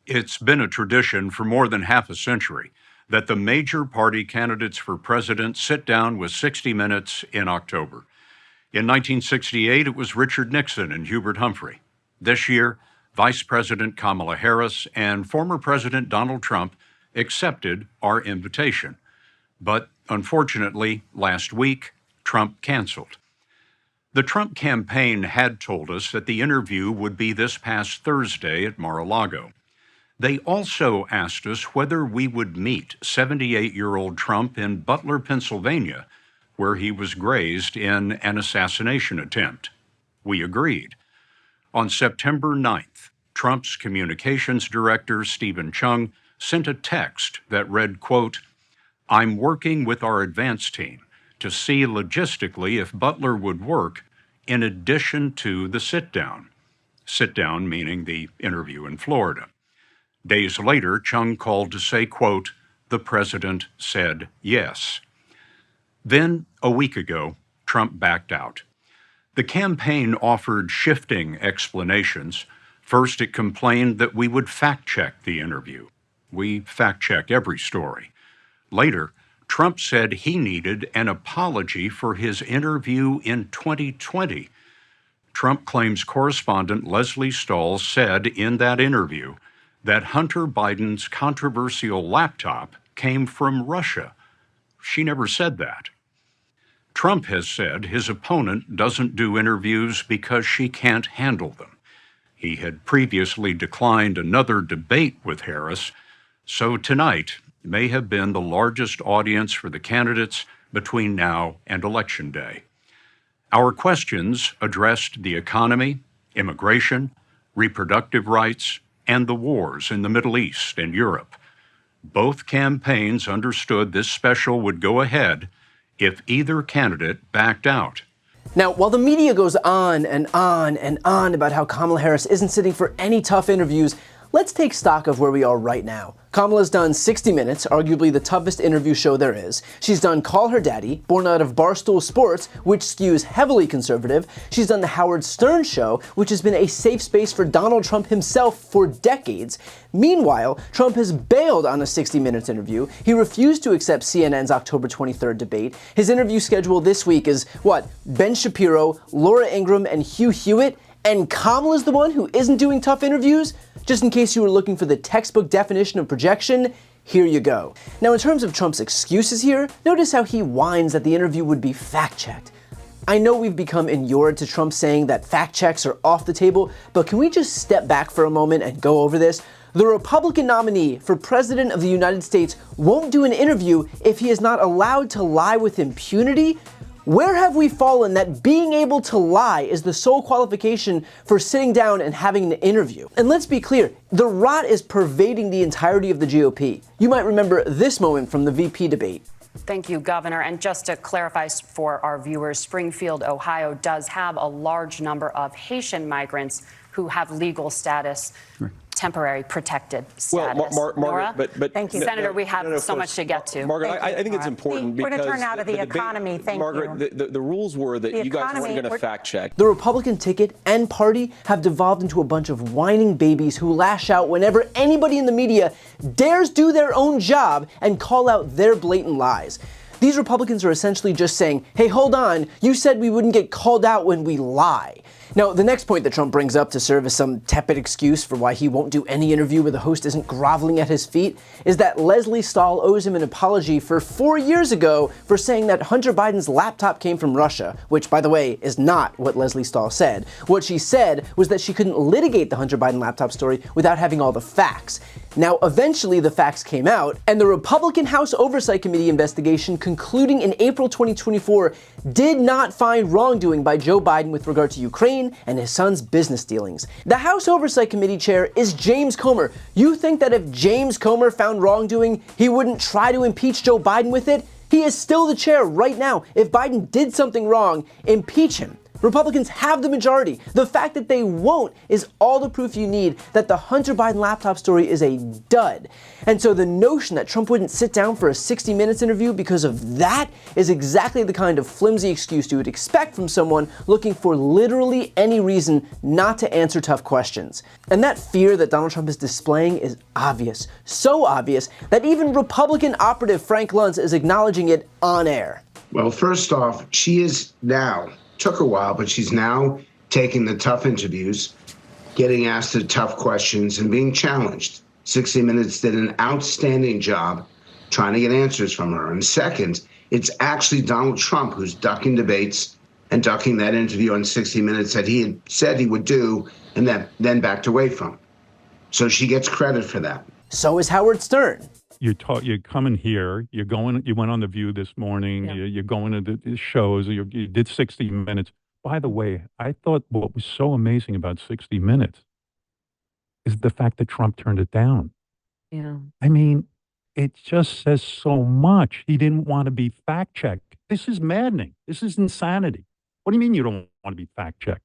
It's been a tradition for more than half a century that the major party candidates for president sit down with 60 Minutes in October. In 1968, it was Richard Nixon and Hubert Humphrey. This year, Vice President Kamala Harris and former President Donald Trump accepted our invitation. But unfortunately, last week, Trump canceled. The Trump campaign had told us that the interview would be this past Thursday at Mar-a-Lago. They also asked us whether we would meet 78-year-old Trump in Butler, Pennsylvania, where he was grazed in an assassination attempt. We agreed. On September 9th, Trump's communications director, Stephen Chung, sent a text that read, quote, "I'm working with our advance team to see logistically if Butler would work in addition to the sit-down." Sit-down meaning the interview in Florida. Days later, Chung called to say, quote, "The president said yes." Then, a week ago, Trump backed out. The campaign offered shifting explanations. First, it complained that we would fact-check the interview. We fact-check every story. Later, Trump said he needed an apology for his interview in 2020. Trump claims correspondent Leslie Stahl said in that interview that Hunter Biden's controversial laptop came from Russia. She never said that. Trump has said his opponent doesn't do interviews because she can't handle them. He had previously declined another debate with Harris, so tonight may have been the largest audience for the candidates between now and Election Day. Our questions addressed the economy, immigration, reproductive rights, and the wars in the Middle East and Europe. Both campaigns understood this special would go ahead if either candidate backed out. Now, while the media goes on and on and on about how Kamala Harris isn't sitting for any tough interviews, let's take stock of where we are right now. Kamala's done 60 Minutes, arguably the toughest interview show there is. She's done Call Her Daddy, born out of Barstool Sports, which skews heavily conservative. She's done The Howard Stern Show, which has been a safe space for Donald Trump himself for decades. Meanwhile, Trump has bailed on a 60 Minutes interview. He refused to accept CNN's October 23rd debate. His interview schedule this week is, Ben Shapiro, Laura Ingraham, and Hugh Hewitt? And Kamala's the one who isn't doing tough interviews? Just in case you were looking for the textbook definition of projection, here you go. Now, in terms of Trump's excuses here, notice how he whines that the interview would be fact-checked. I know we've become inured to Trump saying that fact checks are off the table, but can we just step back for a moment and go over this? The Republican nominee for President of the United States won't do an interview if he is not allowed to lie with impunity? Where have we fallen that being able to lie is the sole qualification for sitting down and having an interview? And let's be clear, the rot is pervading the entirety of the GOP. You might remember this moment from the VP debate. Thank you, Governor. And just to clarify for our viewers, Springfield, Ohio does have a large number of Haitian migrants who have legal status. Temporary protected status. Well, Margaret, but thank you, Senator. We have so much to get to. Margaret, I think it's important because we're going to turn out of the economy. Thank Margaret, you. The rules were that you guys weren't going to fact check. The Republican ticket and party have devolved into a bunch of whining babies who lash out whenever anybody in the media dares do their own job and call out their blatant lies. These Republicans are essentially just saying, hey, hold on, you said we wouldn't get called out when we lie. Now, the next point that Trump brings up to serve as some tepid excuse for why he won't do any interview where the host isn't groveling at his feet is that Leslie Stahl owes him an apology for 4 years ago for saying that Hunter Biden's laptop came from Russia, which, by the way, is not what Leslie Stahl said. What she said was that she couldn't litigate the Hunter Biden laptop story without having all the facts. Now, eventually the facts came out, and the Republican House Oversight Committee investigation concluding in April 2024 did not find wrongdoing by Joe Biden with regard to Ukraine and his son's business dealings. The House Oversight Committee chair is James Comer. You think that if James Comer found wrongdoing, he wouldn't try to impeach Joe Biden with it? He is still the chair right now. If Biden did something wrong, impeach him. Republicans have the majority. The fact that they won't is all the proof you need that the Hunter Biden laptop story is a dud. And so the notion that Trump wouldn't sit down for a 60 Minutes interview because of that is exactly the kind of flimsy excuse you would expect from someone looking for literally any reason not to answer tough questions. And that fear that Donald Trump is displaying is obvious. So obvious that even Republican operative Frank Luntz is acknowledging it on air. Well, first off, she is now, took a while, but she's now taking the tough interviews, getting asked the tough questions, and being challenged. 60 Minutes did an outstanding job trying to get answers from her. And second, it's actually Donald Trump who's ducking debates and ducking that interview on 60 Minutes that he had said he would do and then backed away from. So she gets credit for that. So is Howard Stern. You're coming here. You went on The View this morning. Yeah. You're going to the shows. You did 60 Minutes. By the way, I thought what was so amazing about 60 Minutes is the fact that Trump turned it down. Yeah. I mean, it just says so much. He didn't want to be fact-checked. This is maddening. This is insanity. What do you mean you don't want to be fact-checked?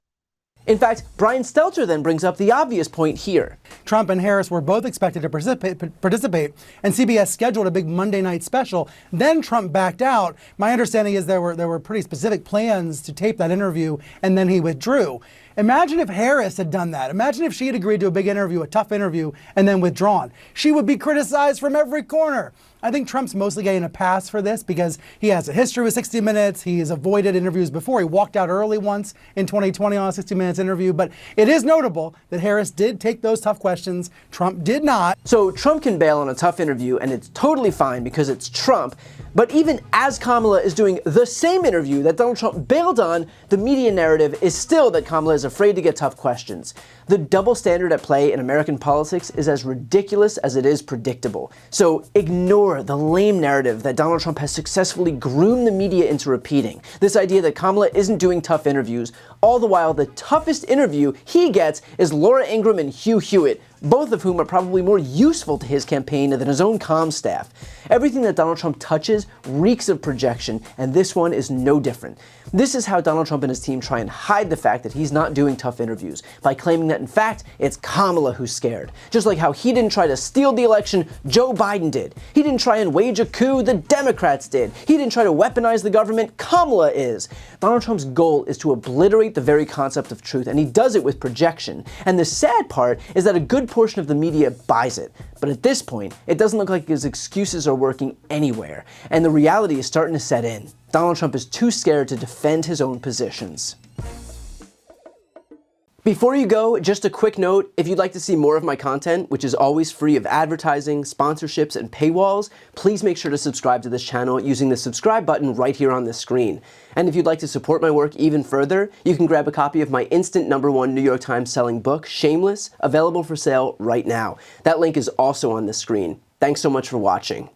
In fact, Brian Stelter then brings up the obvious point here. Trump and Harris were both expected to participate, and CBS scheduled a big Monday night special. Then Trump backed out. My understanding is there were pretty specific plans to tape that interview, and then he withdrew. Imagine if Harris had done that. Imagine if she had agreed to a big interview, a tough interview, and then withdrawn. She would be criticized from every corner. I think Trump's mostly getting a pass for this because he has a history with 60 Minutes. He's avoided interviews before. He walked out early once in 2020 on a 60 Minutes interview. But it is notable that Harris did take those tough questions. Trump did not. So Trump can bail on a tough interview, and it's totally fine because it's Trump. But even as Kamala is doing the same interview that Donald Trump bailed on, the media narrative is still that Kamala is afraid to get tough questions. The double standard at play in American politics is as ridiculous as it is predictable. So ignore the lame narrative that Donald Trump has successfully groomed the media into repeating. This idea that Kamala isn't doing tough interviews, all the while the toughest interview he gets is Laura Ingraham and Hugh Hewitt, both of whom are probably more useful to his campaign than his own comm staff. Everything that Donald Trump touches reeks of projection, and this one is no different. This is how Donald Trump and his team try and hide the fact that he's not doing tough interviews, by claiming that in fact it's Kamala who's scared. Just like how he didn't try to steal the election, Joe Biden did. He didn't try and wage a coup, the Democrats did. He didn't try to weaponize the government, Kamala is. Donald Trump's goal is to obliterate the very concept of truth, and he does it with projection. And the sad part is that a good portion of the media buys it. But at this point, it doesn't look like his excuses are working anywhere, and the reality is starting to set in. Donald Trump is too scared to defend his own positions. Before you go, just a quick note, if you'd like to see more of my content, which is always free of advertising, sponsorships, and paywalls, please make sure to subscribe to this channel using the subscribe button right here on the screen. And if you'd like to support my work even further, you can grab a copy of my instant #1 New York Times selling book, Shameless, available for sale right now. That link is also on the screen. Thanks so much for watching.